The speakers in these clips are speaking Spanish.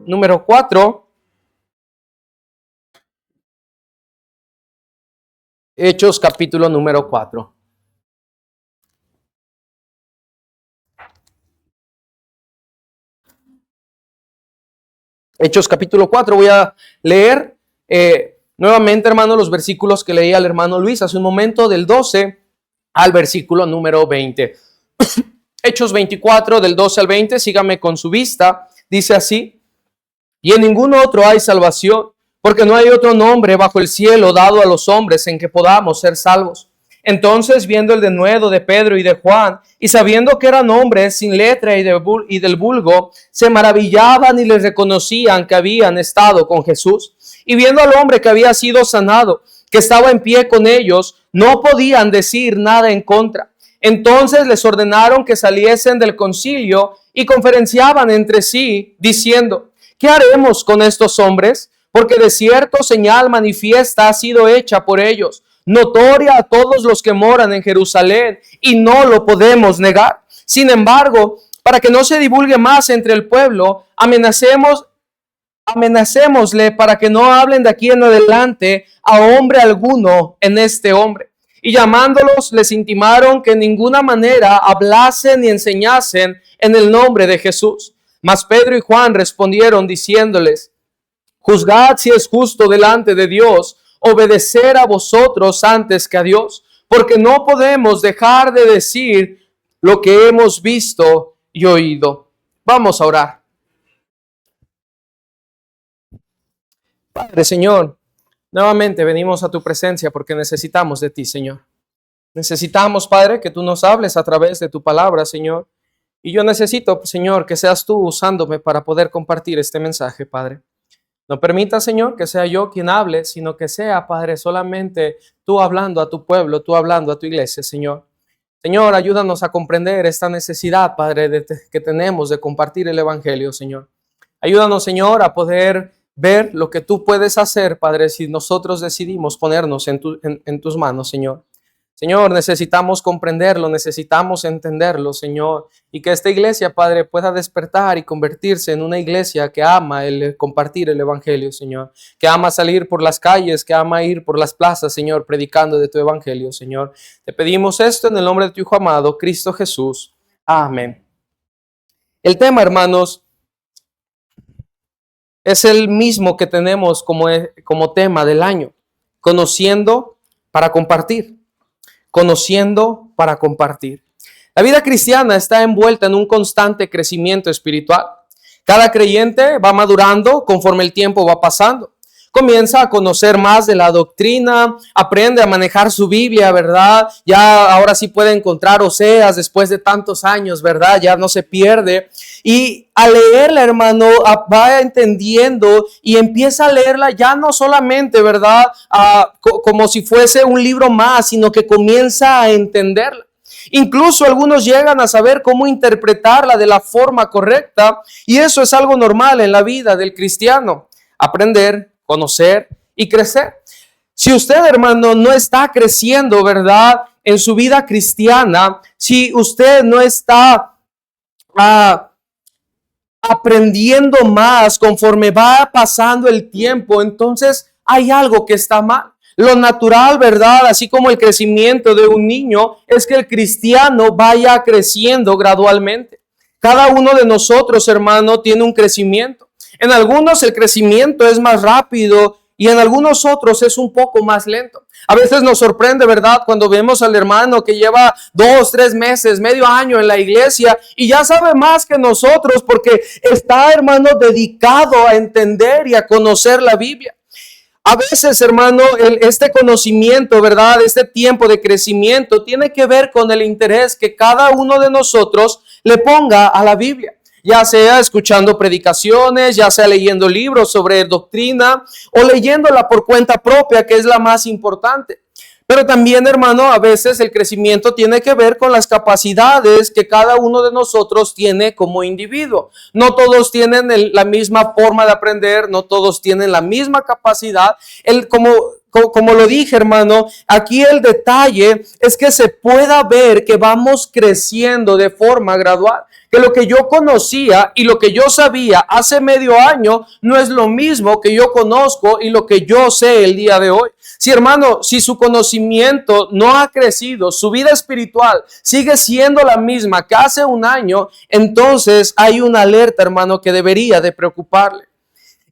número 4. Hechos capítulo número 4. Hechos capítulo 4. Voy a leer nuevamente, hermano, los versículos que leía el hermano Luis hace un momento, del 12 al versículo número 20. Hechos 24, del 12 al 20, sígame con su vista. Dice así: y en ningún otro hay salvación, porque no hay otro nombre bajo el cielo dado a los hombres en que podamos ser salvos. Entonces, viendo el denuedo de Pedro y de Juan, y sabiendo que eran hombres sin letra y del vulgo, se maravillaban y les reconocían que habían estado con Jesús. Y viendo al hombre que había sido sanado, que estaba en pie con ellos, no podían decir nada en contra. Entonces les ordenaron que saliesen del concilio y conferenciaban entre sí, diciendo: ¿qué haremos con estos hombres? Porque de cierto señal manifiesta ha sido hecha por ellos, notoria a todos los que moran en Jerusalén, y no lo podemos negar. Sin embargo, para que no se divulgue más entre el pueblo, amenacémosle para que no hablen de aquí en adelante a hombre alguno en este hombre. Y llamándolos, les intimaron que en ninguna manera hablasen ni enseñasen en el nombre de Jesús. Mas Pedro y Juan respondieron diciéndoles: juzgad si es justo delante de Dios obedecer a vosotros antes que a Dios, porque no podemos dejar de decir lo que hemos visto y oído. Vamos a orar. Padre, Señor, nuevamente venimos a tu presencia porque necesitamos de ti, Señor. Necesitamos, Padre, que tú nos hables a través de tu palabra, Señor. Y yo necesito, Señor, que seas tú usándome para poder compartir este mensaje, Padre. No permita, Señor, que sea yo quien hable, sino que sea, Padre, solamente tú hablando a tu pueblo, tú hablando a tu iglesia, Señor. Señor, ayúdanos a comprender esta necesidad, Padre, que tenemos de compartir el Evangelio, Señor. Ayúdanos, Señor, a poder ver lo que tú puedes hacer, Padre, si nosotros decidimos ponernos en tus manos, Señor. Señor, necesitamos comprenderlo, necesitamos entenderlo, Señor, y que esta iglesia, Padre, pueda despertar y convertirse en una iglesia que ama el compartir el Evangelio, Señor, que ama salir por las calles, que ama ir por las plazas, Señor, predicando de tu Evangelio, Señor. Te pedimos esto en el nombre de tu Hijo amado, Cristo Jesús. Amén. El tema, hermanos, es el mismo que tenemos como tema del año: conociendo para compartir. Conociendo para compartir. La vida cristiana está envuelta en un constante crecimiento espiritual. Cada creyente va madurando conforme el tiempo va pasando. Comienza a conocer más de la doctrina, aprende a manejar su Biblia, ¿verdad? Ya ahora sí puede encontrar Oseas después de tantos años, ¿verdad? Ya no se pierde. Y al leerla, hermano, va entendiendo y empieza a leerla ya no solamente, ¿verdad? Como si fuese un libro más, sino que comienza a entenderla. Incluso algunos llegan a saber cómo interpretarla de la forma correcta, y eso es algo normal en la vida del cristiano: aprender, conocer y crecer. Si usted, hermano, no está creciendo, ¿verdad?, en su vida cristiana, si usted no está aprendiendo más conforme va pasando el tiempo, entonces hay algo que está mal. Lo natural, ¿verdad?, así como el crecimiento de un niño, es que el cristiano vaya creciendo gradualmente. Cada uno de nosotros, hermano, tiene un crecimiento. En algunos el crecimiento es más rápido y en algunos otros es un poco más lento. A veces nos sorprende, ¿verdad?, cuando vemos al hermano que lleva 2, 3 meses, medio año en la iglesia y ya sabe más que nosotros porque está, hermano, dedicado a entender y a conocer la Biblia. A veces, hermano, este conocimiento, ¿verdad?, este tiempo de crecimiento tiene que ver con el interés que cada uno de nosotros le ponga a la Biblia. Ya sea escuchando predicaciones, ya sea leyendo libros sobre doctrina o leyéndola por cuenta propia, que es la más importante. Pero también, hermano, a veces el crecimiento tiene que ver con las capacidades que cada uno de nosotros tiene como individuo. No todos tienen la misma forma de aprender, no todos tienen la misma capacidad. Como como lo dije, hermano, aquí el detalle es que se pueda ver que vamos creciendo de forma gradual. Que lo que yo conocía y lo que yo sabía hace medio año no es lo mismo que yo conozco y lo que yo sé el día de hoy. Si, hermano, si su conocimiento no ha crecido, su vida espiritual sigue siendo la misma que hace un año, entonces hay una alerta, hermano, que debería de preocuparle.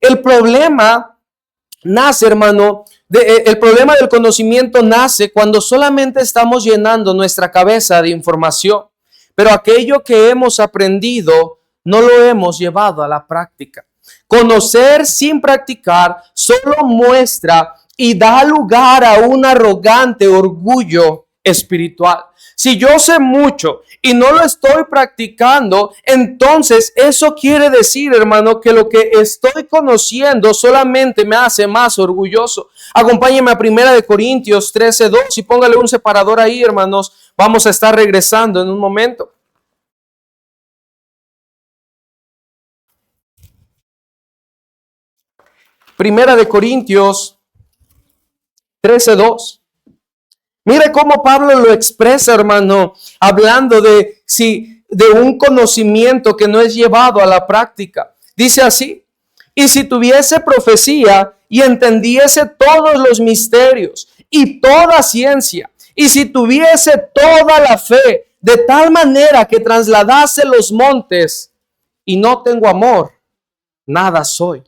El problema nace, hermano, el problema del conocimiento nace cuando solamente estamos llenando nuestra cabeza de información, pero aquello que hemos aprendido no lo hemos llevado a la práctica. Conocer sin practicar solo muestra y da lugar a un arrogante orgullo espiritual. Si yo sé mucho y no lo estoy practicando, entonces eso quiere decir, hermano, que lo que estoy conociendo solamente me hace más orgulloso. Acompáñenme a 1 Corintios 13:2 y póngale un separador ahí, hermanos. Vamos a estar regresando en un momento. 1 Corintios 13:2. Mire cómo Pablo lo expresa, hermano, hablando de un conocimiento que no es llevado a la práctica. Dice así: y si tuviese profecía y entendiese todos los misterios y toda ciencia, y si tuviese toda la fe, de tal manera que trasladase los montes, y no tengo amor, nada soy.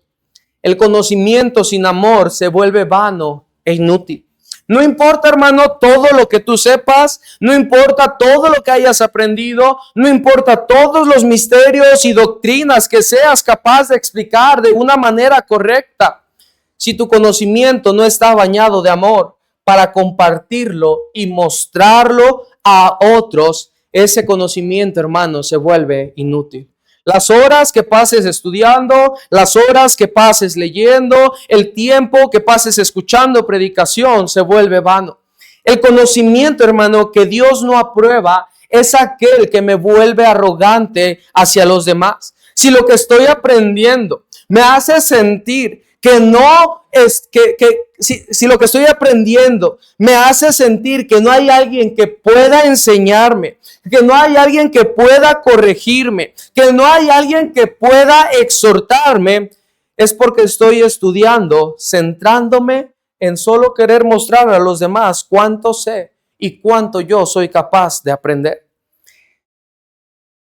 El conocimiento sin amor se vuelve vano e inútil. No importa, hermano, todo lo que tú sepas, no importa todo lo que hayas aprendido, no importa todos los misterios y doctrinas que seas capaz de explicar de una manera correcta. Si tu conocimiento no está bañado de amor para compartirlo y mostrarlo a otros, ese conocimiento, hermano, se vuelve inútil. Las horas que pases estudiando, las horas que pases leyendo, el tiempo que pases escuchando predicación se vuelve vano. El conocimiento, hermano, que Dios no aprueba es aquel que me vuelve arrogante hacia los demás. Si lo que estoy aprendiendo me hace sentir que no es si lo que estoy aprendiendo me hace sentir que no hay alguien que pueda enseñarme, que no hay alguien que pueda corregirme, que no hay alguien que pueda exhortarme, es porque estoy estudiando, centrándome en solo querer mostrar a los demás cuánto sé y cuánto yo soy capaz de aprender.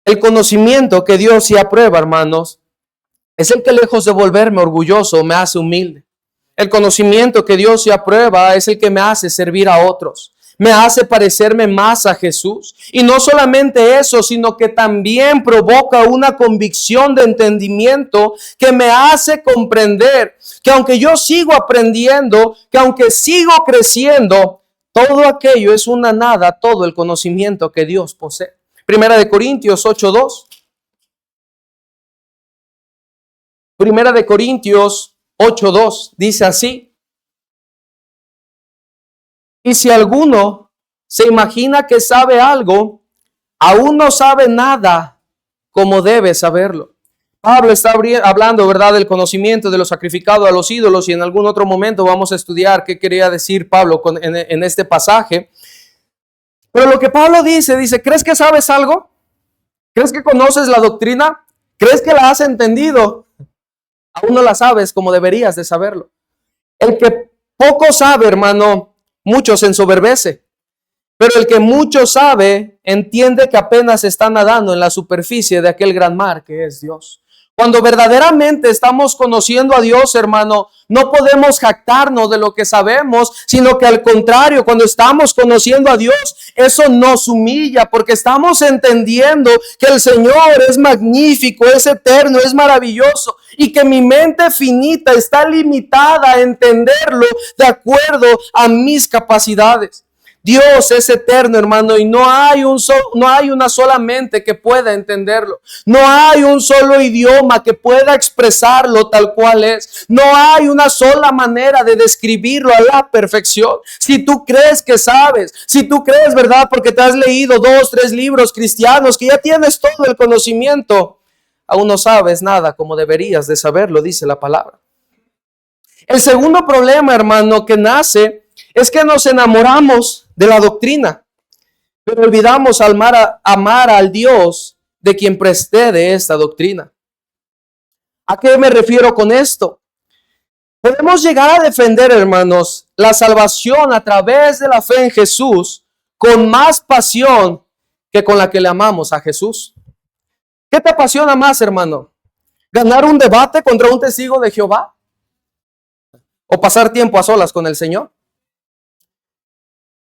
El conocimiento que Dios sí aprueba, hermanos, es el que, lejos de volverme orgulloso, me hace humilde. El conocimiento que Dios sí aprueba es el que me hace servir a otros. Me hace parecerme más a Jesús. Y no solamente eso, sino que también provoca una convicción de entendimiento que me hace comprender que aunque yo sigo aprendiendo, que aunque sigo creciendo, todo aquello es una nada, todo el conocimiento que Dios posee. 1 Corintios 8:2. 1 Corintios 8:2 dice así: y si alguno se imagina que sabe algo, aún no sabe nada como debe saberlo. Pablo está hablando, ¿verdad?, del conocimiento de lo sacrificado a los ídolos, y en algún otro momento vamos a estudiar qué quería decir Pablo en este pasaje. Pero lo que Pablo dice, ¿crees que sabes algo? ¿Crees que conoces la doctrina? ¿Crees que la has entendido? Aún no la sabes como deberías de saberlo. El que poco sabe, hermano, mucho se ensoberbece. Pero el que mucho sabe, entiende que apenas está nadando en la superficie de aquel gran mar que es Dios. Cuando verdaderamente estamos conociendo a Dios, hermano, no podemos jactarnos de lo que sabemos, sino que al contrario, cuando estamos conociendo a Dios, eso nos humilla, porque estamos entendiendo que el Señor es magnífico, es eterno, es maravilloso, y que mi mente finita está limitada a entenderlo de acuerdo a mis capacidades. Dios es eterno, hermano, y no hay una sola mente que pueda entenderlo. No hay un solo idioma que pueda expresarlo tal cual es. No hay una sola manera de describirlo a la perfección. Si tú crees que sabes, si tú crees, ¿verdad?, porque te has leído 2, 3 libros cristianos, que ya tienes todo el conocimiento, aún no sabes nada como deberías de saberlo, dice la palabra. El segundo problema, hermano, que nace es que nos enamoramos de la doctrina, pero olvidamos amar al Dios de quien precede esta doctrina. ¿A qué me refiero con esto? Podemos llegar a defender, hermanos, la salvación a través de la fe en Jesús con más pasión que con la que le amamos a Jesús. ¿Qué te apasiona más, hermano? ¿Ganar un debate contra un testigo de Jehová? ¿O pasar tiempo a solas con el Señor?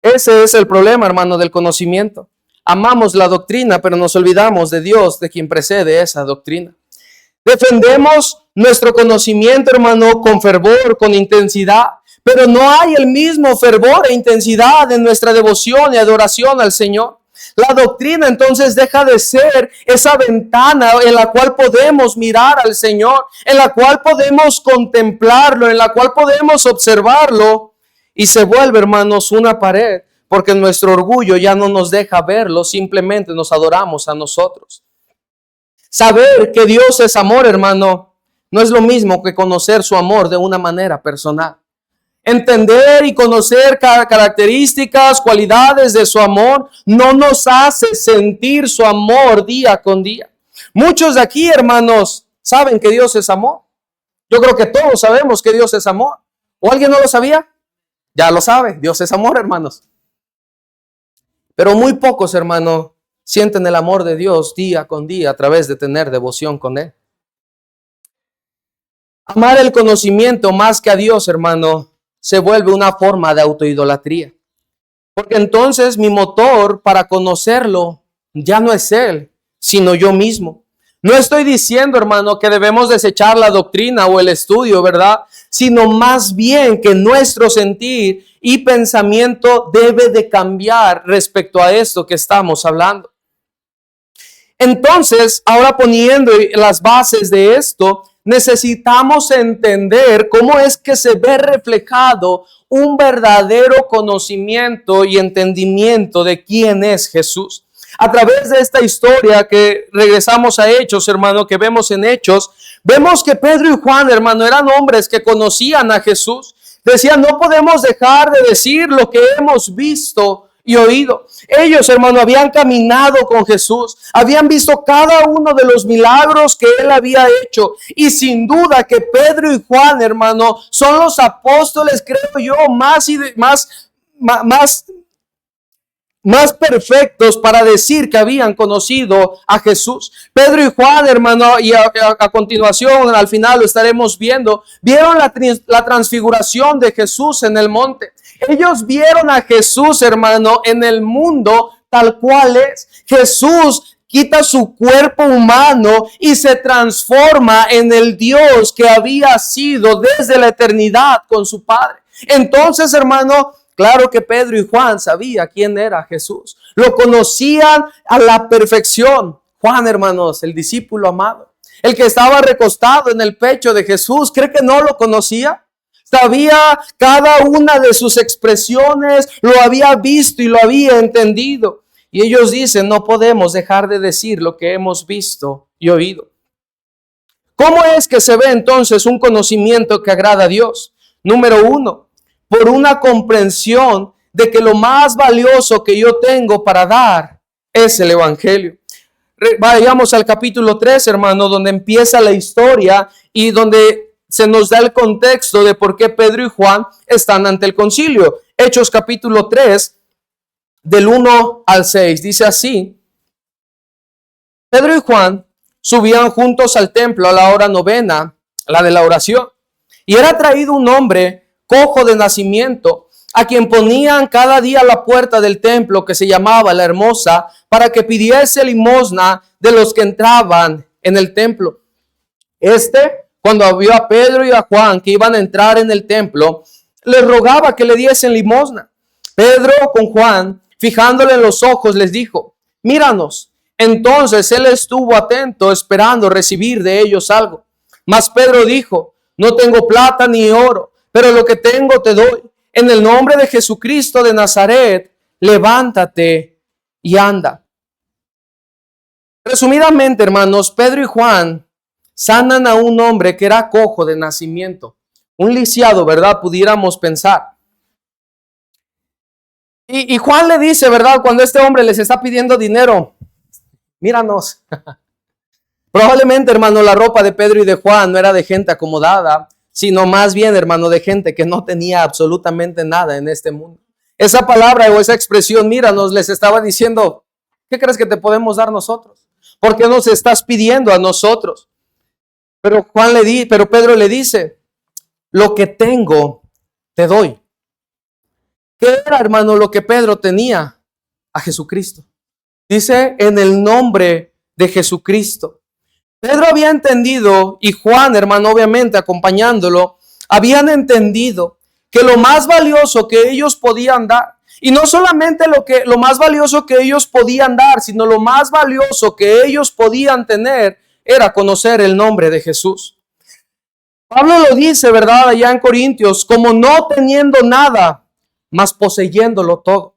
Ese es el problema, hermano, del conocimiento. Amamos la doctrina, pero nos olvidamos de Dios, de quien precede esa doctrina. Defendemos nuestro conocimiento, hermano, con fervor, con intensidad, pero no hay el mismo fervor e intensidad en nuestra devoción y adoración al Señor. La doctrina entonces deja de ser esa ventana en la cual podemos mirar al Señor, en la cual podemos contemplarlo, en la cual podemos observarlo, y se vuelve, hermanos, una pared, porque nuestro orgullo ya no nos deja verlo, simplemente nos adoramos a nosotros. Saber que Dios es amor, hermano, no es lo mismo que conocer su amor de una manera personal. Entender y conocer características, cualidades de su amor, no nos hace sentir su amor día con día. Muchos de aquí, hermanos, saben que Dios es amor. Yo creo que todos sabemos que Dios es amor. ¿O alguien no lo sabía? Ya lo sabe, Dios es amor, hermanos. Pero muy pocos, hermanos, sienten el amor de Dios día con día a través de tener devoción con Él. Amar el conocimiento más que a Dios, hermano, se vuelve una forma de autoidolatría. Porque entonces mi motor para conocerlo ya no es Él, sino yo mismo. No estoy diciendo, hermano, que debemos desechar la doctrina o el estudio, ¿verdad? Sino más bien que nuestro sentir y pensamiento debe de cambiar respecto a esto que estamos hablando. Entonces, ahora poniendo las bases de esto, necesitamos entender cómo es que se ve reflejado un verdadero conocimiento y entendimiento de quién es Jesús. A través de esta historia que regresamos a Hechos, hermano, que vemos en Hechos, vemos que Pedro y Juan, hermano, eran hombres que conocían a Jesús. Decían, no podemos dejar de decir lo que hemos visto y oído. Ellos, hermano, habían caminado con Jesús, habían visto cada uno de los milagros que Él había hecho, y sin duda que Pedro y Juan, hermano, son los apóstoles, creo yo, más perfectos para decir que habían conocido a Jesús. Pedro y Juan, hermano, y a continuación, al final lo estaremos viendo, vieron la transfiguración de Jesús en el monte. Ellos vieron a Jesús, hermano, en el mundo tal cual es. Jesús quita su cuerpo humano y se transforma en el Dios que había sido desde la eternidad con su Padre. Entonces, hermano, claro que Pedro y Juan sabían quién era Jesús. Lo conocían a la perfección. Juan, hermanos, el discípulo amado, el que estaba recostado en el pecho de Jesús, ¿cree que no lo conocía? Sabía cada una de sus expresiones, lo había visto y lo había entendido. Y ellos dicen, no podemos dejar de decir lo que hemos visto y oído. ¿Cómo es que se ve entonces un conocimiento que agrada a Dios? Número uno, por una comprensión de que lo más valioso que yo tengo para dar es el Evangelio. Vayamos al capítulo 3, hermano, donde empieza la historia y donde se nos da el contexto de por qué Pedro y Juan están ante el concilio. Hechos capítulo 3, del 1 al 6, dice así: Pedro y Juan subían juntos al templo a la hora novena, la de la oración, y era traído un hombre cojo de nacimiento, a quien ponían cada día a la puerta del templo, que se llamaba La Hermosa, para que pidiese limosna de los que entraban en el templo. Cuando vio a Pedro y a Juan que iban a entrar en el templo, les rogaba que le diesen limosna. Pedro con Juan, fijándole en los ojos, les dijo, míranos. Entonces él estuvo atento, esperando recibir de ellos algo. Mas Pedro dijo, no tengo plata ni oro, pero lo que tengo te doy. En el nombre de Jesucristo de Nazaret, levántate y anda. Resumidamente, hermanos, Pedro y Juan sanan a un hombre que era cojo de nacimiento. un lisiado, ¿verdad? Pudiéramos pensar. Y Juan le dice, ¿verdad? Cuando este hombre les está pidiendo dinero, míranos. Probablemente, hermano, la ropa de Pedro y de Juan no era de gente acomodada, sino más bien, hermano, de gente que no tenía absolutamente nada en este mundo. Esa palabra o esa expresión, míranos, les estaba diciendo, ¿qué crees que te podemos dar nosotros? ¿Por qué nos estás pidiendo a nosotros? Pero Pedro le dice, lo que tengo, te doy. ¿Qué era, hermano, lo que Pedro tenía? A Jesucristo. Dice, en el nombre de Jesucristo. Pedro había entendido, y Juan, hermano, obviamente acompañándolo, habían entendido que lo más valioso que ellos podían dar, y no solamente lo más valioso que ellos podían dar, sino lo más valioso que ellos podían tener, era conocer el nombre de Jesús. Pablo lo dice, ¿verdad? Allá en Corintios, como no teniendo nada, mas poseyéndolo todo.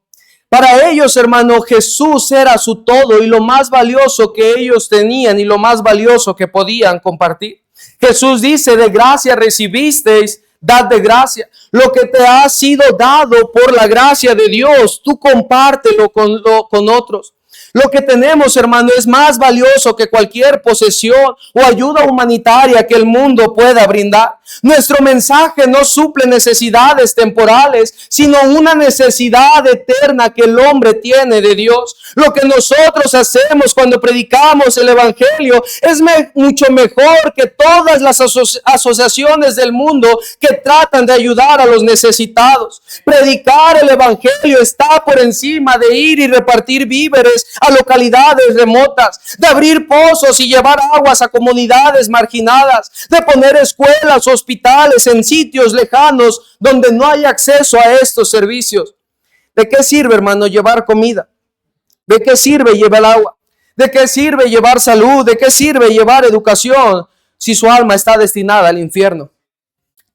Para ellos, hermano, Jesús era su todo y lo más valioso que ellos tenían y lo más valioso que podían compartir. Jesús dice, de gracia recibisteis, dad de gracia. Lo que te ha sido dado por la gracia de Dios, tú compártelo con otros. Lo que tenemos, hermano, es más valioso que cualquier posesión o ayuda humanitaria que el mundo pueda brindar. Nuestro mensaje no suple necesidades temporales, sino una necesidad eterna que el hombre tiene de Dios. Lo que nosotros hacemos cuando predicamos el evangelio es mucho mejor que todas las asociaciones del mundo que tratan de ayudar a los necesitados. Predicar el evangelio está por encima de ir y repartir víveres a localidades remotas, de abrir pozos y llevar aguas a comunidades marginadas, de poner escuelas, hospitales en sitios lejanos donde no hay acceso a estos servicios. ¿De qué sirve, hermano, llevar comida? ¿De qué sirve llevar agua? ¿De qué sirve llevar salud? ¿De qué sirve llevar educación si su alma está destinada al infierno?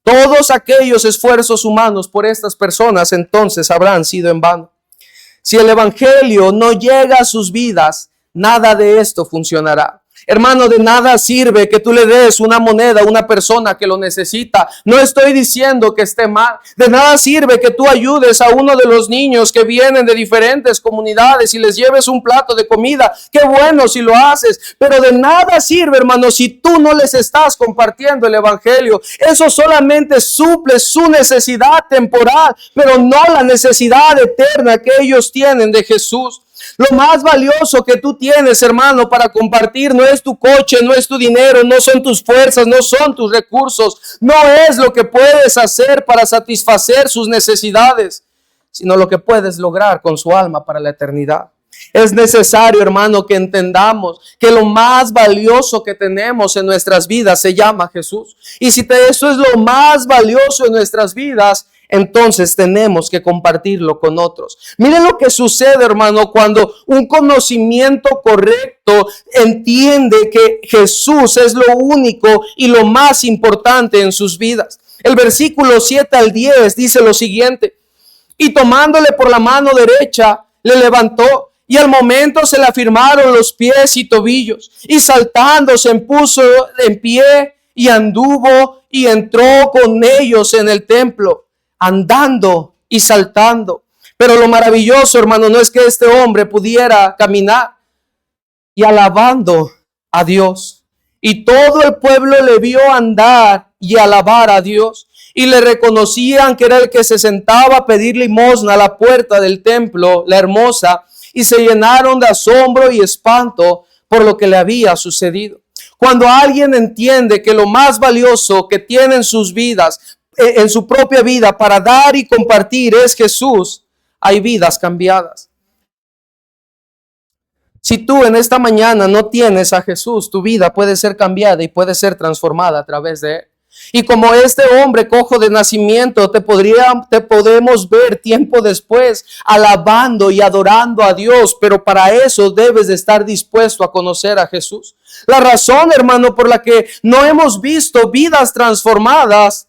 Todos aquellos esfuerzos humanos por estas personas entonces habrán sido en vano. Si el evangelio no llega a sus vidas, nada de esto funcionará. Hermano, de nada sirve que tú le des una moneda a una persona que lo necesita. No estoy diciendo que esté mal. De nada sirve que tú ayudes a uno de los niños que vienen de diferentes comunidades y les lleves un plato de comida. Qué bueno si lo haces. Pero de nada sirve, hermano, si tú no les estás compartiendo el evangelio. Eso solamente suple su necesidad temporal, pero no la necesidad eterna que ellos tienen de Jesús. Lo más valioso que tú tienes, hermano, para compartir no es tu coche, no es tu dinero, no son tus fuerzas, no son tus recursos, no es lo que puedes hacer para satisfacer sus necesidades, sino lo que puedes lograr con su alma para la eternidad. Es necesario, hermano, que entendamos que lo más valioso que tenemos en nuestras vidas se llama Jesús. Y si eso es lo más valioso en nuestras vidas, entonces tenemos que compartirlo con otros. Miren lo que sucede, hermano, cuando un conocimiento correcto entiende que Jesús es lo único y lo más importante en sus vidas. El versículo 7 al 10 dice lo siguiente: y tomándole por la mano derecha, le levantó, y al momento se le afirmaron los pies y tobillos, y saltando se puso en pie, y anduvo, y entró con ellos en el templo, andando y saltando. Pero lo maravilloso, hermano, no es que este hombre pudiera caminar, y alabando a Dios. Y todo el pueblo le vio andar y alabar a Dios. Y le reconocían que era el que se sentaba a pedir limosna a la puerta del templo, la hermosa, y se llenaron de asombro y espanto por lo que le había sucedido. Cuando alguien entiende que lo más valioso que tiene en sus vidas, en su propia vida, para dar y compartir es Jesús, hay vidas cambiadas. Si tú en esta mañana no tienes a Jesús, tu vida puede ser cambiada y puede ser transformada a través de él. Y como este hombre cojo de nacimiento, te podemos ver tiempo después alabando y adorando a Dios, pero para eso debes de estar dispuesto a conocer a Jesús. La razón, hermano, por la que no hemos visto vidas transformadas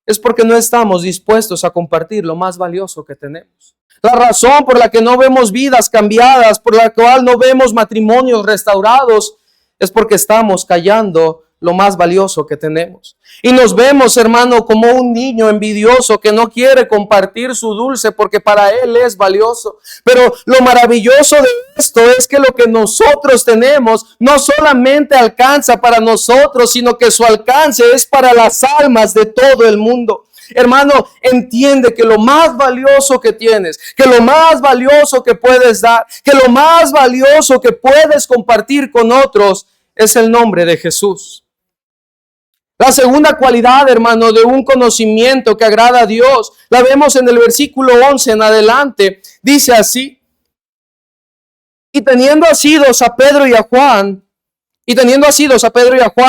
es porque no estamos dispuestos a compartir lo más valioso que tenemos. La razón por la que no vemos vidas cambiadas, por la cual no vemos matrimonios restaurados, es porque estamos callando lo más valioso que tenemos. Y nos vemos, hermano, como un niño envidioso que no quiere compartir su dulce porque para él es valioso. Pero lo maravilloso de esto es que lo que nosotros tenemos no solamente alcanza para nosotros, sino que su alcance es para las almas de todo el mundo. Hermano, entiende que lo más valioso que tienes, que lo más valioso que puedes dar, que lo más valioso que puedes compartir con otros es el nombre de Jesús. La segunda cualidad, hermano, de un conocimiento que agrada a Dios, la vemos en el versículo 11 en adelante. Dice así: y teniendo asidos a Pedro y a Juan,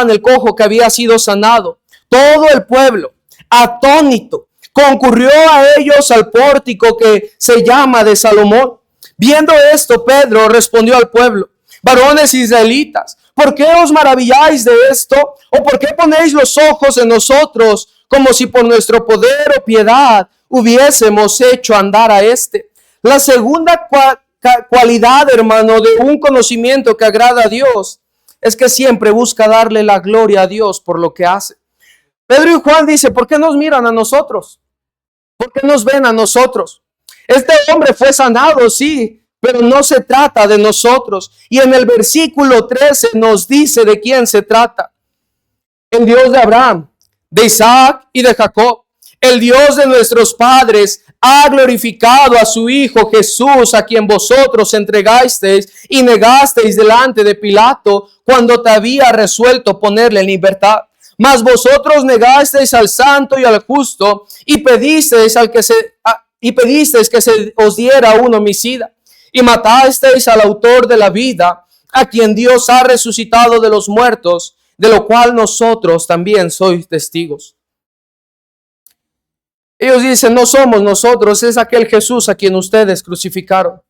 el cojo que había sido sanado, todo el pueblo, atónito, concurrió a ellos al pórtico que se llama de Salomón. Viendo esto, Pedro respondió al pueblo: varones israelitas, ¿por qué os maravilláis de esto? ¿O por qué ponéis los ojos en nosotros como si por nuestro poder o piedad hubiésemos hecho andar a este? La segunda cualidad, hermano, de un conocimiento que agrada a Dios es que siempre busca darle la gloria a Dios por lo que hace. Pedro y Juan dice: ¿por qué nos miran a nosotros? ¿Por qué nos ven a nosotros? Este hombre fue sanado, sí, pero no se trata de nosotros. Y en el versículo 13 nos dice de quién se trata. El Dios de Abraham, de Isaac y de Jacob, el Dios de nuestros padres, ha glorificado a su Hijo Jesús, a quien vosotros entregasteis y negasteis delante de Pilato cuando te había resuelto ponerle en libertad. Mas vosotros negasteis al santo y al justo y pedisteis que se os diera un homicida. Y matasteis al autor de la vida, a quien Dios ha resucitado de los muertos, de lo cual nosotros también sois testigos. Ellos dicen: no somos nosotros, es aquel Jesús a quien ustedes crucificaron.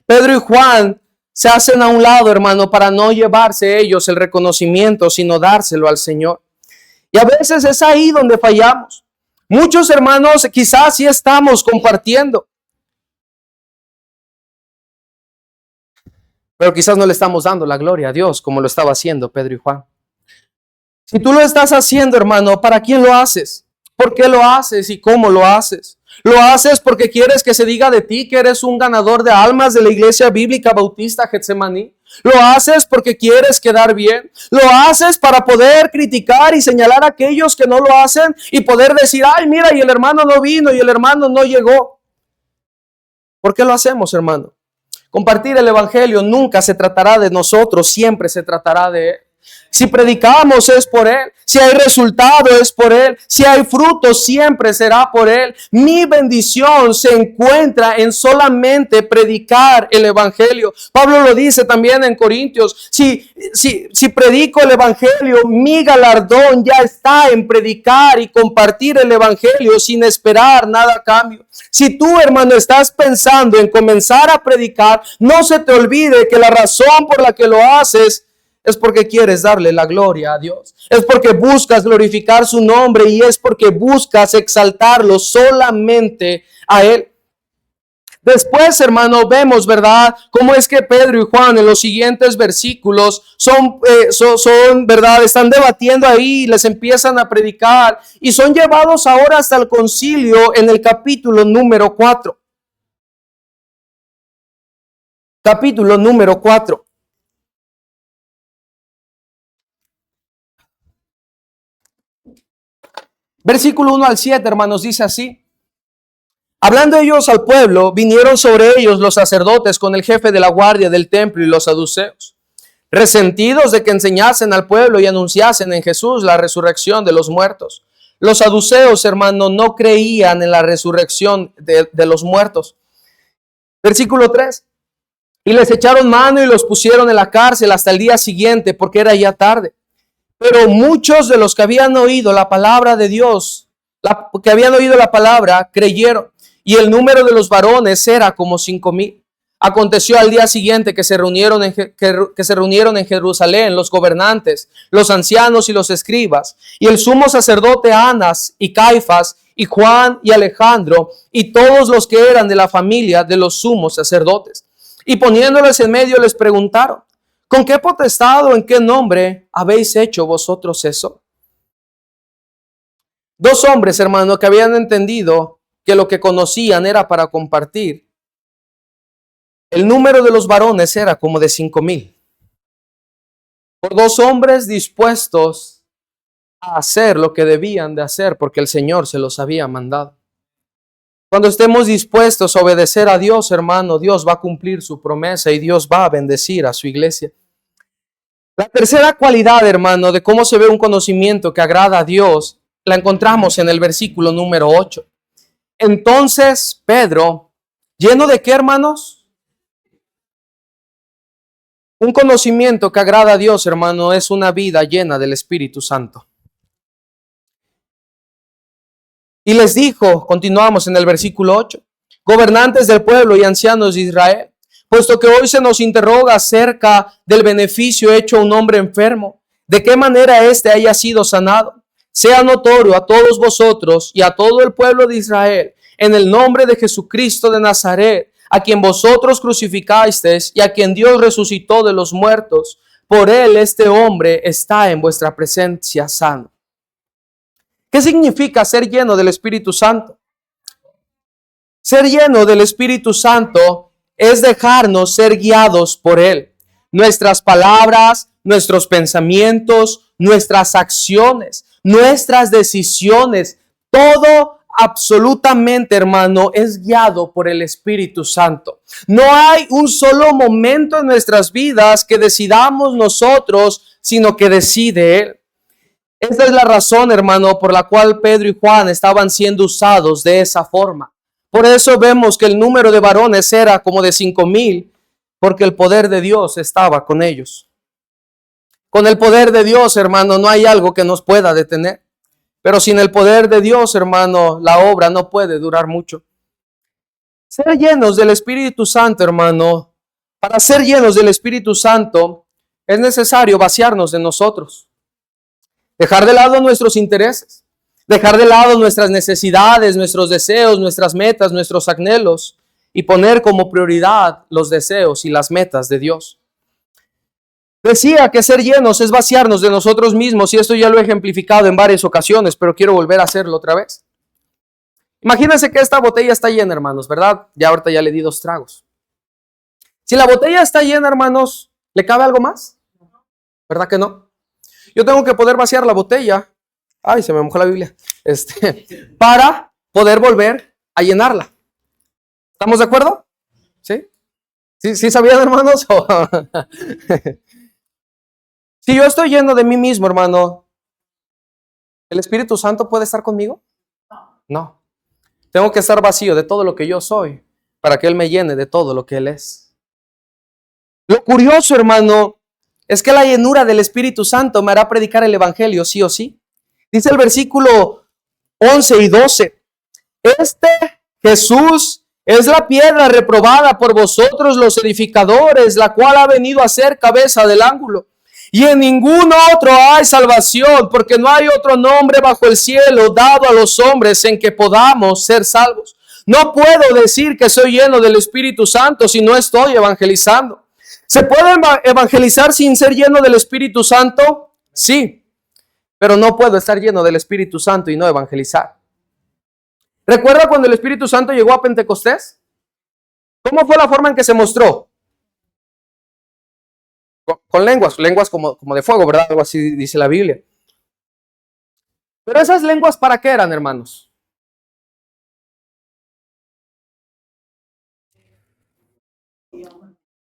Pedro y Juan se hacen a un lado, hermano, para no llevarse ellos el reconocimiento, sino dárselo al Señor. Y a veces es ahí donde fallamos. Muchos hermanos quizás sí estamos compartiendo, pero quizás no le estamos dando la gloria a Dios como lo estaba haciendo Pedro y Juan. Si tú lo estás haciendo, hermano, ¿para quién lo haces? ¿Por qué lo haces y cómo lo haces? ¿Lo haces porque quieres que se diga de ti que eres un ganador de almas de la Iglesia Bíblica Bautista Getsemaní? ¿Lo haces porque quieres quedar bien? ¿Lo haces para poder criticar y señalar a aquellos que no lo hacen y poder decir: ay, mira, y el hermano no vino y el hermano no llegó? ¿Por qué lo hacemos, hermano? Compartir el evangelio nunca se tratará de nosotros, siempre se tratará de Él. Si predicamos es por Él, si hay resultado es por Él, si hay fruto siempre será por Él. Mi bendición se encuentra en solamente predicar el evangelio. Pablo lo dice también en Corintios: si predico el evangelio, mi galardón ya está en predicar y compartir el evangelio sin esperar nada a cambio. Si tú, hermano, estás pensando en comenzar a predicar, no se te olvide que la razón por la que lo haces es porque quieres darle la gloria a Dios. Es porque buscas glorificar su nombre y es porque buscas exaltarlo solamente a Él. Después, hermano, vemos, ¿verdad?, cómo es que Pedro y Juan en los siguientes versículos son, ¿verdad?, están debatiendo ahí, les empiezan a predicar y son llevados ahora hasta el concilio en el capítulo número 4. Capítulo número 4. Versículo 1 al 7, hermanos, dice así: hablando ellos al pueblo, vinieron sobre ellos los sacerdotes con el jefe de la guardia del templo y los saduceos, resentidos de que enseñasen al pueblo y anunciasen en Jesús la resurrección de los muertos. Los saduceos, hermanos, no creían en la resurrección de los muertos. Versículo 3. Y les echaron mano y los pusieron en la cárcel hasta el día siguiente, porque era ya tarde. Pero muchos de los que habían oído la palabra de Dios, creyeron, y el número de los varones era como 5,000. Aconteció al día siguiente que se reunieron en Jerusalén los gobernantes, los ancianos y los escribas, y el sumo sacerdote Anás y Caifás, y Juan y Alejandro, y todos los que eran de la familia de los sumos sacerdotes. Y poniéndoles en medio les preguntaron: ¿Con qué potestad o en qué nombre habéis hecho vosotros eso? Dos hombres, hermano, que habían entendido que lo que conocían era para compartir. El número de los varones era como de 5,000. Por dos hombres dispuestos a hacer lo que debían de hacer porque el Señor se los había mandado. Cuando estemos dispuestos a obedecer a Dios, hermano, Dios va a cumplir su promesa y Dios va a bendecir a su iglesia. La tercera cualidad, hermano, de cómo se ve un conocimiento que agrada a Dios, la encontramos en el versículo número 8. Entonces Pedro, ¿lleno de qué, hermanos? Un conocimiento que agrada a Dios, hermano, es una vida llena del Espíritu Santo. Y les dijo, continuamos en el versículo 8, gobernantes del pueblo y ancianos de Israel, puesto que hoy se nos interroga acerca del beneficio hecho a un hombre enfermo, de qué manera éste haya sido sanado, sea notorio a todos vosotros y a todo el pueblo de Israel, en el nombre de Jesucristo de Nazaret, a quien vosotros crucificasteis y a quien Dios resucitó de los muertos. Por él este hombre está en vuestra presencia sano. ¿Qué significa ser lleno del Espíritu Santo? Ser lleno del Espíritu Santo es dejarnos ser guiados por Él. Nuestras palabras, nuestros pensamientos, nuestras acciones, nuestras decisiones, todo absolutamente, hermano, es guiado por el Espíritu Santo. No hay un solo momento en nuestras vidas que decidamos nosotros, sino que decide Él. Esta es la razón, hermano, por la cual Pedro y Juan estaban siendo usados de esa forma. Por eso vemos que el número de varones era como de 5,000, porque el poder de Dios estaba con ellos. Con el poder de Dios, hermano, no hay algo que nos pueda detener. Pero sin el poder de Dios, hermano, la obra no puede durar mucho. Ser llenos del Espíritu Santo, hermano, para ser llenos del Espíritu Santo es necesario vaciarnos de nosotros. Dejar de lado nuestros intereses, dejar de lado nuestras necesidades, nuestros deseos, nuestras metas, nuestros anhelos y poner como prioridad los deseos y las metas de Dios. Decía que ser llenos es vaciarnos de nosotros mismos y esto ya lo he ejemplificado en varias ocasiones, pero quiero volver a hacerlo otra vez. Imagínense que esta botella está llena, hermanos, ¿verdad? Ya ahorita ya le di 2 tragos. Si la botella está llena, hermanos, ¿le cabe algo más? ¿Verdad que no? Yo tengo que poder vaciar la botella. Ay, se me mojó la Biblia. Para poder volver a llenarla. ¿Estamos de acuerdo? ¿Sí? ¿Sí sabían, hermanos? Si yo estoy lleno de mí mismo, hermano, ¿el Espíritu Santo puede estar conmigo? No. Tengo que estar vacío de todo lo que yo soy para que Él me llene de todo lo que Él es. Lo curioso, hermano, es que la llenura del Espíritu Santo me hará predicar el Evangelio, sí o sí. Dice el versículo 11 y 12. Este Jesús es la piedra reprobada por vosotros los edificadores, la cual ha venido a ser cabeza del ángulo. Y en ningún otro hay salvación, porque no hay otro nombre bajo el cielo dado a los hombres en que podamos ser salvos. No puedo decir que soy lleno del Espíritu Santo si no estoy evangelizando. ¿Se puede evangelizar sin ser lleno del Espíritu Santo? Sí, pero no puedo estar lleno del Espíritu Santo y no evangelizar. ¿Recuerda cuando el Espíritu Santo llegó a Pentecostés? ¿Cómo fue la forma en que se mostró? Con lenguas como de fuego, ¿verdad? Algo así dice la Biblia. Pero esas lenguas, ¿para qué eran, hermanos?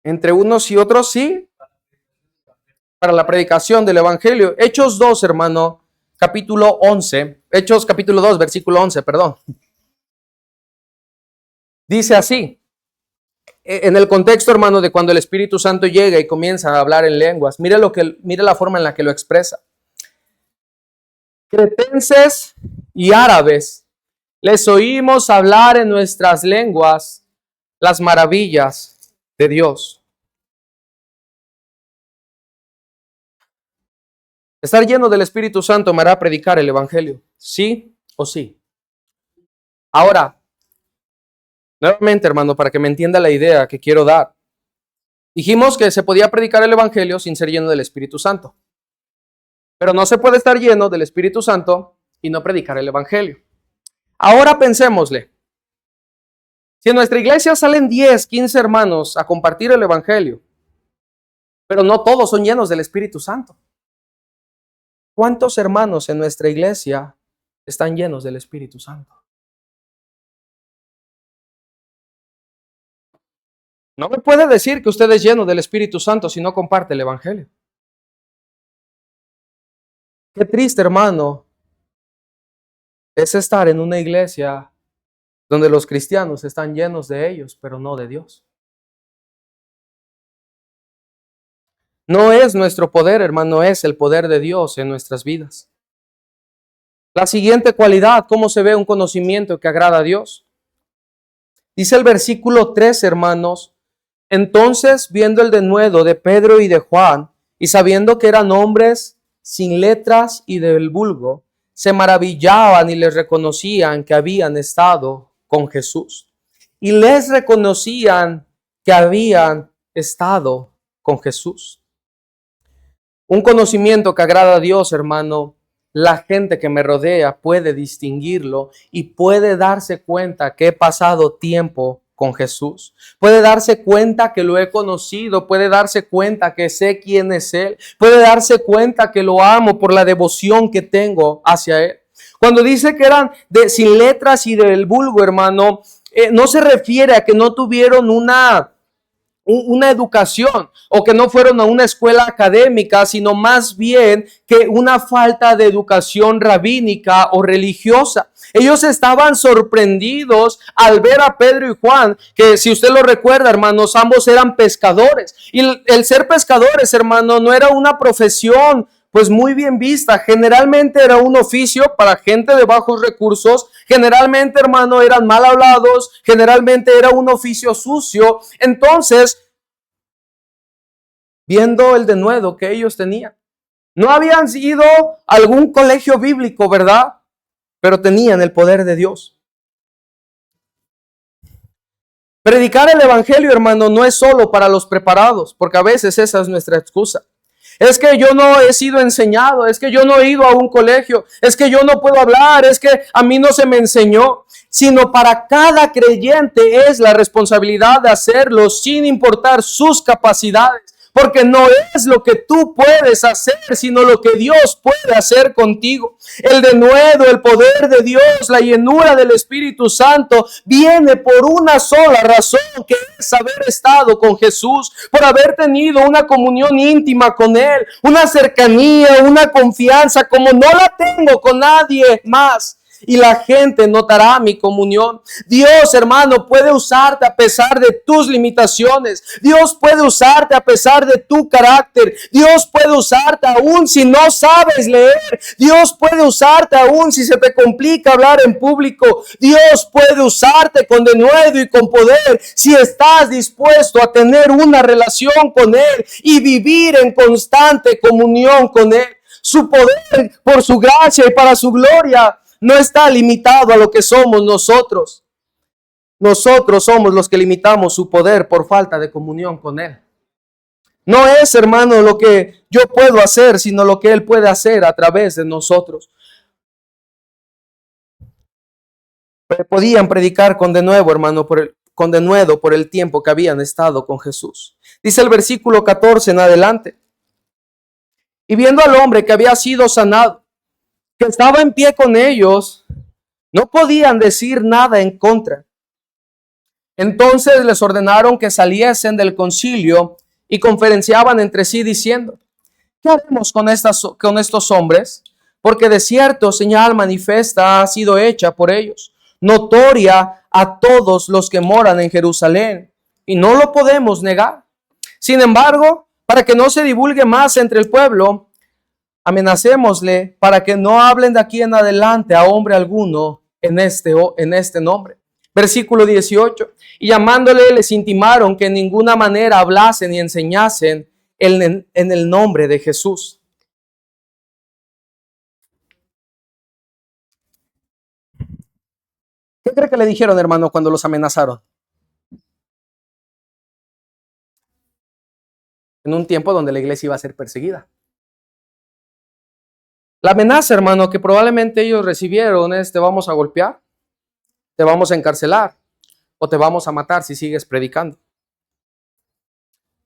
Entre unos y otros, sí, para la predicación del Evangelio. Hechos 2, hermano, capítulo 11. Hechos capítulo 2, versículo 11, perdón. Dice así, en el contexto, hermano, de cuando el Espíritu Santo llega y comienza a hablar en lenguas. Mire la forma en la que lo expresa. Cretenses y árabes, les oímos hablar en nuestras lenguas las maravillas de Dios. Estar lleno del Espíritu Santo me hará predicar el Evangelio, sí o sí. Ahora, nuevamente, hermano, para que me entienda la idea que quiero dar. Dijimos que se podía predicar el Evangelio sin ser lleno del Espíritu Santo. Pero no se puede estar lleno del Espíritu Santo y no predicar el Evangelio. Ahora pensémosle. Si en nuestra iglesia salen 10, 15 hermanos a compartir el Evangelio, pero no todos son llenos del Espíritu Santo, ¿cuántos hermanos en nuestra iglesia están llenos del Espíritu Santo? No me puede decir que usted es lleno del Espíritu Santo si no comparte el Evangelio. Qué triste, hermano, es estar en una iglesia donde los cristianos están llenos de ellos, pero no de Dios. No es nuestro poder, hermano, es el poder de Dios en nuestras vidas. La siguiente cualidad, ¿cómo se ve un conocimiento que agrada a Dios? Dice el versículo 3, hermanos, entonces viendo el denuedo de Pedro y de Juan, y sabiendo que eran hombres sin letras y del vulgo, se maravillaban y les reconocían que habían estado con Jesús. Y les reconocían que habían estado con Jesús. Un conocimiento que agrada a Dios, hermano, la gente que me rodea puede distinguirlo y puede darse cuenta que he pasado tiempo con Jesús. Puede darse cuenta que lo he conocido, puede darse cuenta que sé quién es Él, puede darse cuenta que lo amo por la devoción que tengo hacia Él. Cuando dice que eran sin letras y del vulgo, hermano, no se refiere a que no tuvieron una educación o que no fueron a una escuela académica, sino más bien que una falta de educación rabínica o religiosa. Ellos estaban sorprendidos al ver a Pedro y Juan, que si usted lo recuerda, hermanos, ambos eran pescadores. Y el ser pescadores, hermano, no era una profesión pues muy bien vista. Generalmente era un oficio para gente de bajos recursos. Generalmente, hermano, eran mal hablados. Generalmente era un oficio sucio. Entonces, viendo el denuedo que ellos tenían, no habían ido a algún colegio bíblico, ¿verdad? Pero tenían el poder de Dios. Predicar el evangelio, hermano, no es solo para los preparados, porque a veces esa es nuestra excusa. Es que yo no he sido enseñado, es que yo no he ido a un colegio, es que yo no puedo hablar, es que a mí no se me enseñó, sino para cada creyente es la responsabilidad de hacerlo sin importar sus capacidades. Porque no es lo que tú puedes hacer, sino lo que Dios puede hacer contigo. El denuedo, el poder de Dios, la llenura del Espíritu Santo viene por una sola razón, que es haber estado con Jesús, por haber tenido una comunión íntima con Él, una cercanía, una confianza como no la tengo con nadie más. Y la gente notará mi comunión. Dios, hermano, puede usarte a pesar de tus limitaciones. Dios puede usarte a pesar de tu carácter. Dios puede usarte aún si no sabes leer. Dios puede usarte aún si se te complica hablar en público. Dios puede usarte con denuedo y con poder si estás dispuesto a tener una relación con Él y vivir en constante comunión con Él. Su poder, por su gracia y para su gloria, no está limitado a lo que somos nosotros. Nosotros somos los que limitamos su poder por falta de comunión con Él. No es, hermano, lo que yo puedo hacer, sino lo que Él puede hacer a través de nosotros. Podían predicar con denuedo, hermano, con denuedo por el tiempo que habían estado con Jesús. Dice el versículo 14 en adelante. Y viendo al hombre que había sido sanado, que estaba en pie con ellos, no podían decir nada en contra. Entonces les ordenaron que saliesen del concilio y conferenciaban entre sí diciendo, ¿qué haremos con estos hombres? Porque de cierto señal manifiesta ha sido hecha por ellos, notoria a todos los que moran en Jerusalén, y no lo podemos negar. Sin embargo, para que no se divulgue más entre el pueblo, amenacémosle para que no hablen de aquí en adelante a hombre alguno en este nombre. Versículo 18. Y llamándole les intimaron que en ninguna manera hablasen ni enseñasen en el nombre de Jesús. ¿Qué cree que le dijeron, hermano, cuando los amenazaron? en un tiempo donde la iglesia iba a ser perseguida. La amenaza, hermano, que probablemente ellos recibieron es: te vamos a golpear, te vamos a encarcelar o te vamos a matar si sigues predicando.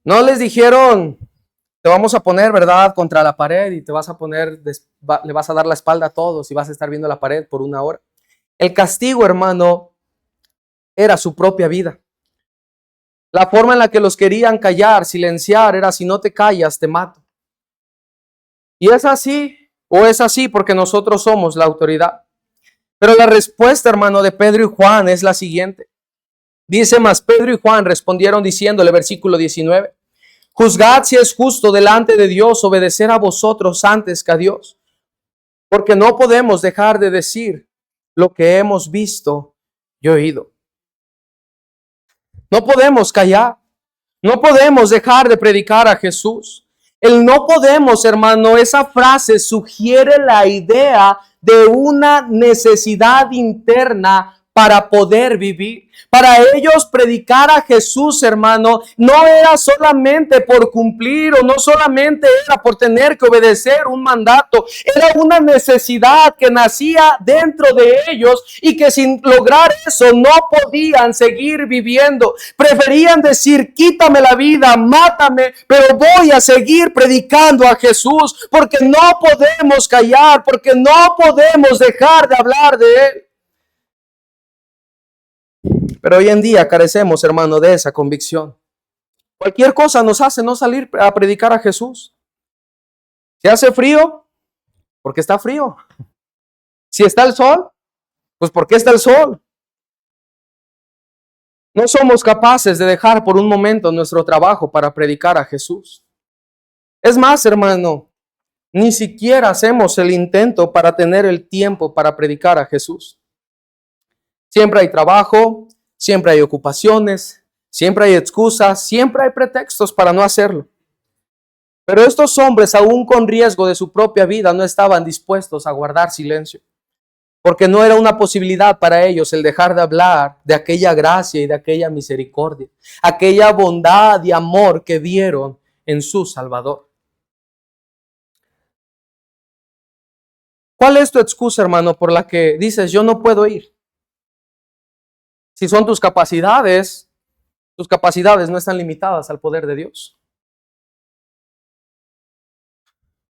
No les dijeron: te vamos a poner, ¿verdad?, contra la pared y te vas a poner, le vas a dar la espalda a todos y vas a estar viendo la pared por 1 hora. El castigo, hermano, era su propia vida. La forma en la que los querían callar, silenciar, era: si no te callas, te mato. Y es así, o es así porque nosotros somos la autoridad. Pero la respuesta, hermano, de Pedro y Juan es la siguiente. Dice: mas Pedro y Juan respondieron diciéndole, versículo 19, juzgad si es justo delante de Dios obedecer a vosotros antes que a Dios, porque no podemos dejar de decir lo que hemos visto y oído. No podemos callar, no podemos dejar de predicar a Jesús. El no podemos, hermano, esa frase sugiere la idea de una necesidad interna para poder vivir. Para ellos predicar a Jesús, hermano, no era solamente por cumplir o no solamente era por tener que obedecer un mandato. Era una necesidad que nacía dentro de ellos y que sin lograr eso no podían seguir viviendo. Preferían decir: quítame la vida, mátame, pero voy a seguir predicando a Jesús, porque no podemos callar, porque no podemos dejar de hablar de Él. Pero hoy en día carecemos, hermano, de esa convicción. Cualquier cosa nos hace no salir a predicar a Jesús. Si hace frío, porque está frío. Si está el sol, pues porque está el sol. No somos capaces de dejar por un momento nuestro trabajo para predicar a Jesús. Es más, hermano, ni siquiera hacemos el intento para tener el tiempo para predicar a Jesús. Siempre hay trabajo, siempre hay ocupaciones, siempre hay excusas, siempre hay pretextos para no hacerlo. Pero estos hombres, aún con riesgo de su propia vida, no estaban dispuestos a guardar silencio, porque no era una posibilidad para ellos el dejar de hablar de aquella gracia y de aquella misericordia, aquella bondad y amor que vieron en su Salvador. ¿Cuál es tu excusa, hermano, por la que dices: yo no puedo ir? Si son tus capacidades no están limitadas al poder de Dios.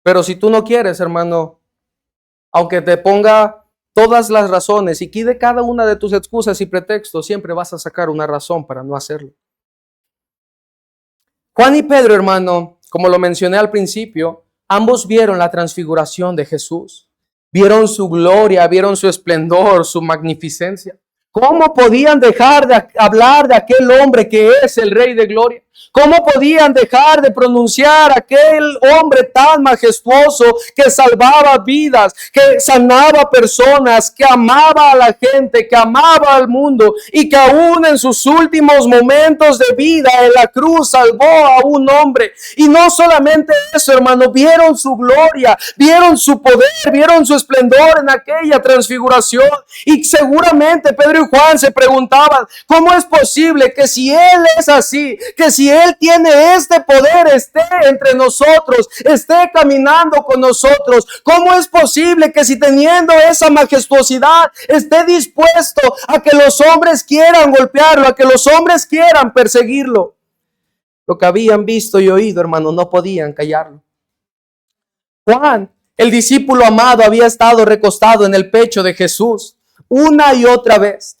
Pero si tú no quieres, hermano, aunque te ponga todas las razones y quite cada una de tus excusas y pretextos, siempre vas a sacar una razón para no hacerlo. Juan y Pedro, hermano, como lo mencioné al principio, ambos vieron la transfiguración de Jesús. Vieron su gloria, vieron su esplendor, su magnificencia. ¿Cómo podían dejar de hablar de aquel hombre que es el Rey de Gloria? ¿Cómo podían dejar de pronunciar aquel hombre tan majestuoso que salvaba vidas, que sanaba personas, que amaba a la gente, que amaba al mundo y que aún en sus últimos momentos de vida en la cruz salvó a un hombre? Y no solamente eso, hermano, vieron su gloria, vieron su poder, vieron su esplendor en aquella transfiguración. Y seguramente Pedro y Juan se preguntaban: ¿cómo es posible que si Él es así, que si Él tiene este poder, esté entre nosotros, esté caminando con nosotros? ¿Cómo es posible que si teniendo esa majestuosidad esté dispuesto a que los hombres quieran golpearlo, a que los hombres quieran perseguirlo? Lo que habían visto y oído, hermano, no podían callarlo. Juan, el discípulo amado, había estado recostado en el pecho de Jesús una y otra vez.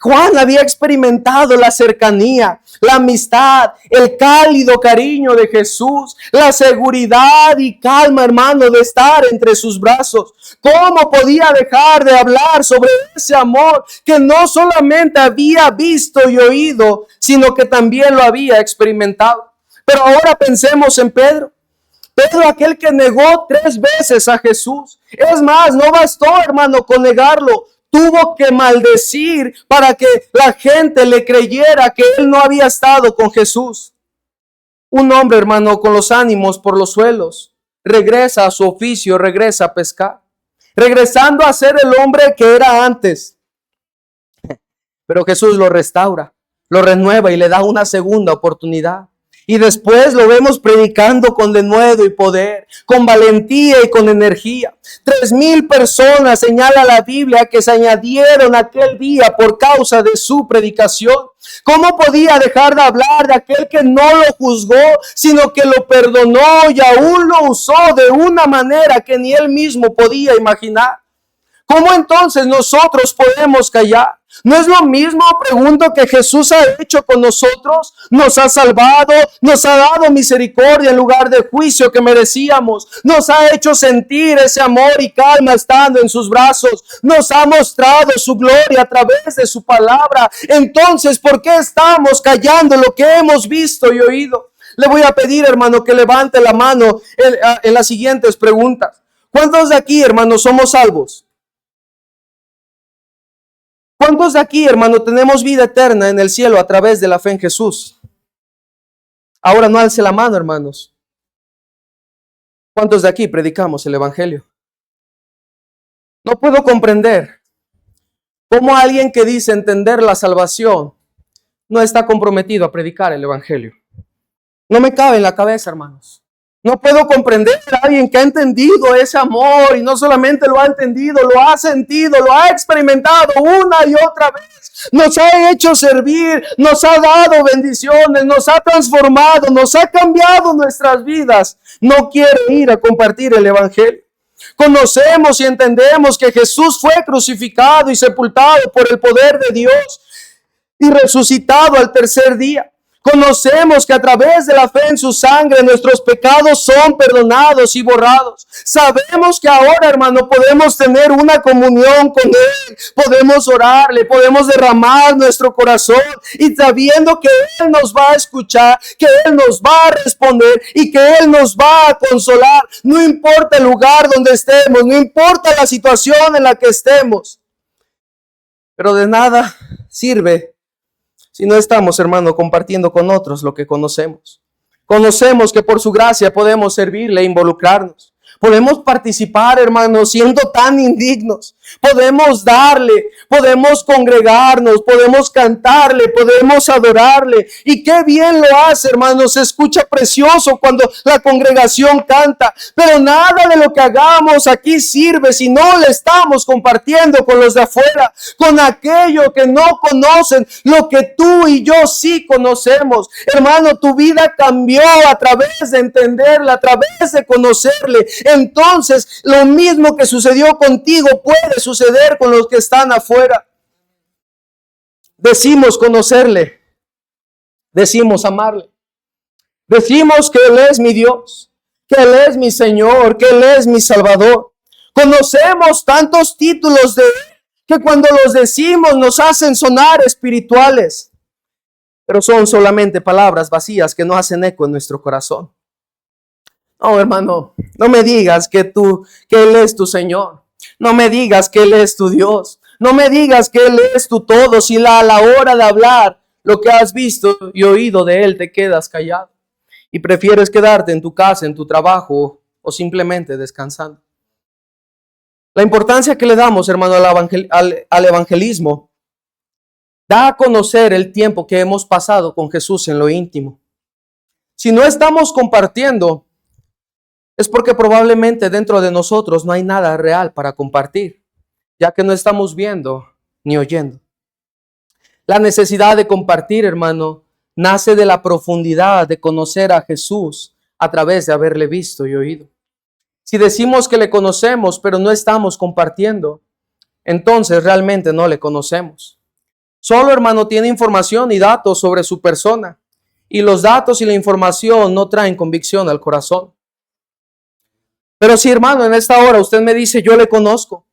Juan había experimentado la cercanía, la amistad, el cálido cariño de Jesús, la seguridad y calma, hermano, de estar entre sus brazos. ¿Cómo podía dejar de hablar sobre ese amor que no solamente había visto y oído, sino que también lo había experimentado? Pero ahora pensemos en Pedro. Pedro, aquel que negó 3 veces a Jesús. Es más, no bastó, hermano, con negarlo. Tuvo que maldecir para que la gente le creyera que él no había estado con Jesús. Un hombre, hermano, con los ánimos por los suelos, regresa a su oficio, regresa a pescar, regresando a ser el hombre que era antes. Pero Jesús lo restaura, lo renueva y le da una segunda oportunidad. Y después lo vemos predicando con denuedo y poder, con valentía y con energía. 3,000 personas, señala la Biblia, que se añadieron aquel día por causa de su predicación. ¿Cómo podía dejar de hablar de aquel que no lo juzgó, sino que lo perdonó y aún lo usó de una manera que ni él mismo podía imaginar? ¿Cómo entonces nosotros podemos callar? ¿No es lo mismo, pregunto, que Jesús ha hecho con nosotros? Nos ha salvado, nos ha dado misericordia en lugar de juicio que merecíamos. Nos ha hecho sentir ese amor y calma estando en sus brazos. Nos ha mostrado su gloria a través de su palabra. Entonces, ¿por qué estamos callando lo que hemos visto y oído? Le voy a pedir, hermano, que levante la mano en las siguientes preguntas. ¿Cuántos de aquí, hermanos, somos salvos? ¿Cuántos de aquí, hermano, tenemos vida eterna en el cielo a través de la fe en Jesús? Ahora no alce la mano, hermanos. ¿Cuántos de aquí predicamos el Evangelio? No puedo comprender cómo alguien que dice entender la salvación no está comprometido a predicar el Evangelio. No me cabe en la cabeza, hermanos. No puedo comprender a alguien que ha entendido ese amor y no solamente lo ha entendido, lo ha sentido, lo ha experimentado una y otra vez. Nos ha hecho servir, nos ha dado bendiciones, nos ha transformado, nos ha cambiado nuestras vidas. No quiere ir a compartir el Evangelio. Conocemos y entendemos que Jesús fue crucificado y sepultado por el poder de Dios y resucitado al tercer día. Conocemos que a través de la fe en su sangre nuestros pecados son perdonados y borrados. Sabemos que ahora, hermano, podemos tener una comunión con Él. Podemos orarle, podemos derramar nuestro corazón y sabiendo que Él nos va a escuchar, que Él nos va a responder y que Él nos va a consolar. No importa el lugar donde estemos, no importa la situación en la que estemos. Pero de nada sirve si no estamos, hermano, compartiendo con otros lo que conocemos. Conocemos que por su gracia podemos servirle e involucrarnos. Podemos participar, hermanos, siendo tan indignos. Podemos darle, podemos congregarnos, podemos cantarle, podemos adorarle. Y qué bien lo hace, hermanos. Se escucha precioso cuando la congregación canta. Pero nada de lo que hagamos aquí sirve si no le estamos compartiendo con los de afuera, con aquellos que no conocen lo que tú y yo sí conocemos. Hermano, tu vida cambió a través de entenderla, a través de conocerle. Entonces, lo mismo que sucedió contigo puede suceder con los que están afuera. Decimos conocerle, decimos amarle, decimos que Él es mi Dios, que Él es mi Señor, que Él es mi Salvador. Conocemos tantos títulos de Él que cuando los decimos nos hacen sonar espirituales, pero son solamente palabras vacías que no hacen eco en nuestro corazón. No, hermano, no me digas que Él es tu Señor. No me digas que Él es tu Dios. No me digas que Él es tu todo. Si a la hora de hablar lo que has visto y oído de Él te quedas callado y prefieres quedarte en tu casa, en tu trabajo o simplemente descansando. La importancia que le damos, hermano, al evangelismo da a conocer el tiempo que hemos pasado con Jesús en lo íntimo. Si no estamos compartiendo, es porque probablemente dentro de nosotros no hay nada real para compartir, ya que no estamos viendo ni oyendo. La necesidad de compartir, hermano, nace de la profundidad de conocer a Jesús a través de haberle visto y oído. Si decimos que le conocemos, pero no estamos compartiendo, entonces realmente no le conocemos. Solo, hermano, tiene información y datos sobre su persona, y los datos y la información no traen convicción al corazón. Pero si, hermano, en esta hora usted me dice, yo le conozco.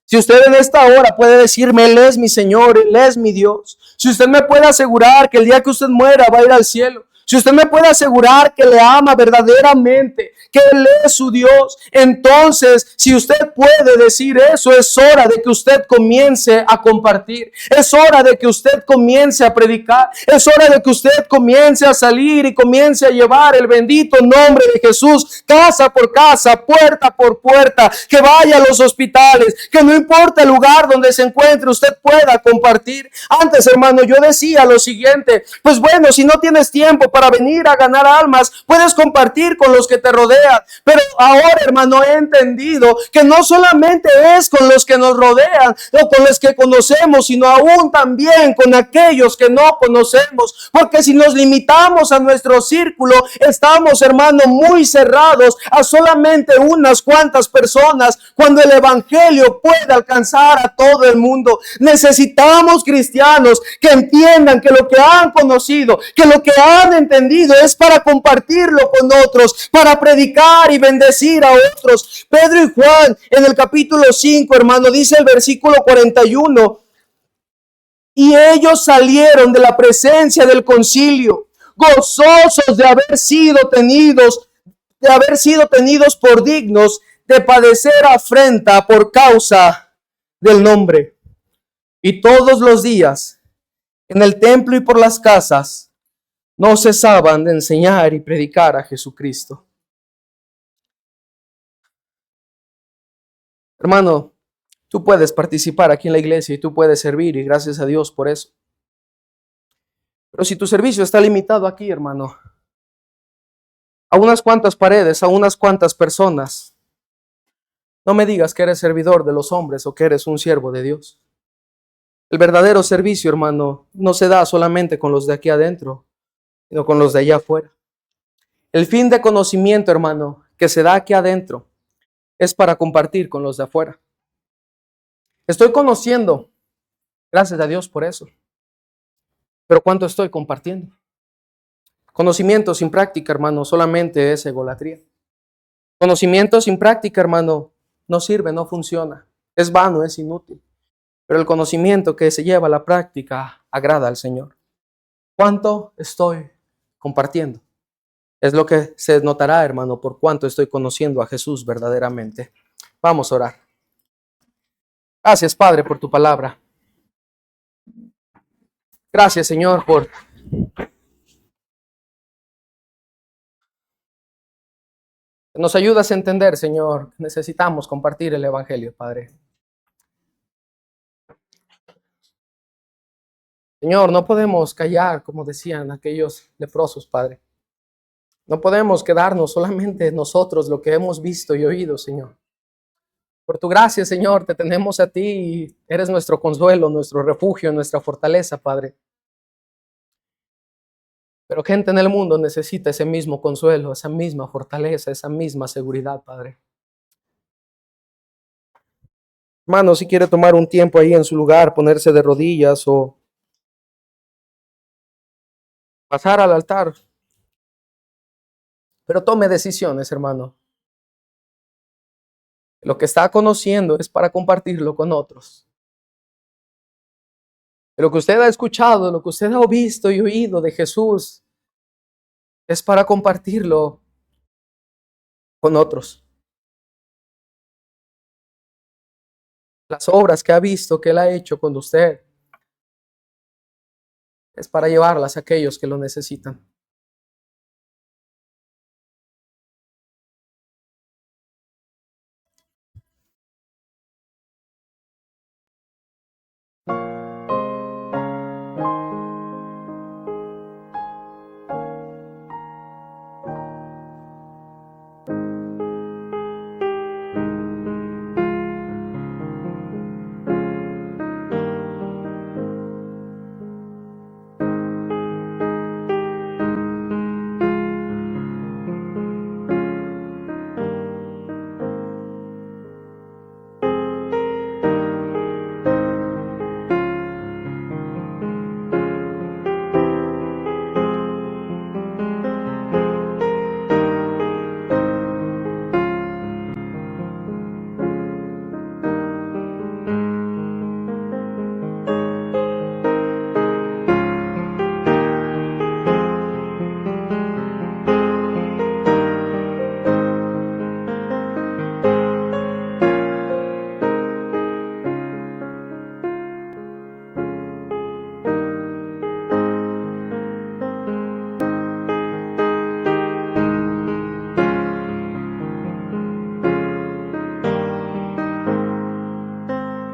Si usted en esta hora puede decirme, Él es mi Señor, Él es mi Dios. Si usted me puede asegurar que el día que usted muera va a ir al cielo. Si usted me puede asegurar que le ama verdaderamente, que Él es su Dios, entonces, si usted puede decir eso, es hora de que usted comience a compartir. Es hora de que usted comience a predicar. Es hora de que usted comience a salir y comience a llevar el bendito nombre de Jesús, casa por casa, puerta por puerta, que vaya a los hospitales, que no importa el lugar donde se encuentre, usted pueda compartir. Antes, hermano, yo decía lo siguiente, pues bueno, si no tienes tiempo para venir a ganar almas, puedes compartir con los que te rodean. Pero ahora, hermano, he entendido que no solamente es con los que nos rodean o con los que conocemos, sino aún también con aquellos que no conocemos. Porque si nos limitamos a nuestro círculo, estamos, hermano, muy cerrados a solamente unas cuantas personas, cuando el evangelio puede alcanzar a todo el mundo. Necesitamos cristianos que entiendan que lo que han conocido, que lo que han entendido es para compartirlo con otros, para predicar y bendecir a otros. Pedro y Juan en el capítulo 5, hermano, dice el versículo 41: y ellos salieron de la presencia del concilio, gozosos de haber sido tenidos por dignos de padecer afrenta por causa del nombre. Y todos los días, en el templo y por las casas, no cesaban de enseñar y predicar a Jesucristo. Hermano, tú puedes participar aquí en la iglesia y tú puedes servir, y gracias a Dios por eso. Pero si tu servicio está limitado aquí, hermano, a unas cuantas paredes, a unas cuantas personas, no me digas que eres servidor de los hombres o que eres un siervo de Dios. El verdadero servicio, hermano, no se da solamente con los de aquí adentro, sino con los de allá afuera. El fin de conocimiento, hermano, que se da aquí adentro, es para compartir con los de afuera. Estoy conociendo, gracias a Dios por eso. Pero ¿cuánto estoy compartiendo? Conocimiento sin práctica, hermano, solamente es egolatría. Conocimiento sin práctica, hermano, no sirve, no funciona. Es vano, es inútil. Pero el conocimiento que se lleva a la práctica agrada al Señor. ¿Cuánto estoy compartiendo? Es lo que se notará, hermano, por cuánto estoy conociendo a Jesús verdaderamente. Vamos a orar. Gracias, Padre, por tu palabra. Gracias, Señor, por nos ayudas a entender, Señor. Necesitamos compartir el Evangelio, Padre. Señor, no podemos callar, como decían aquellos leprosos, Padre. No podemos quedarnos solamente nosotros lo que hemos visto y oído, Señor. Por tu gracia, Señor, te tenemos a ti y eres nuestro consuelo, nuestro refugio, nuestra fortaleza, Padre. Pero gente en el mundo necesita ese mismo consuelo, esa misma fortaleza, esa misma seguridad, Padre. Hermano, si quiere tomar un tiempo ahí en su lugar, ponerse de rodillas o pasar al altar. Pero tome decisiones, hermano. Lo que está conociendo es para compartirlo con otros. Lo que usted ha escuchado, lo que usted ha visto y oído de Jesús, es para compartirlo con otros. Las obras que ha visto, que Él ha hecho con usted, es para llevarlas a aquellos que lo necesitan.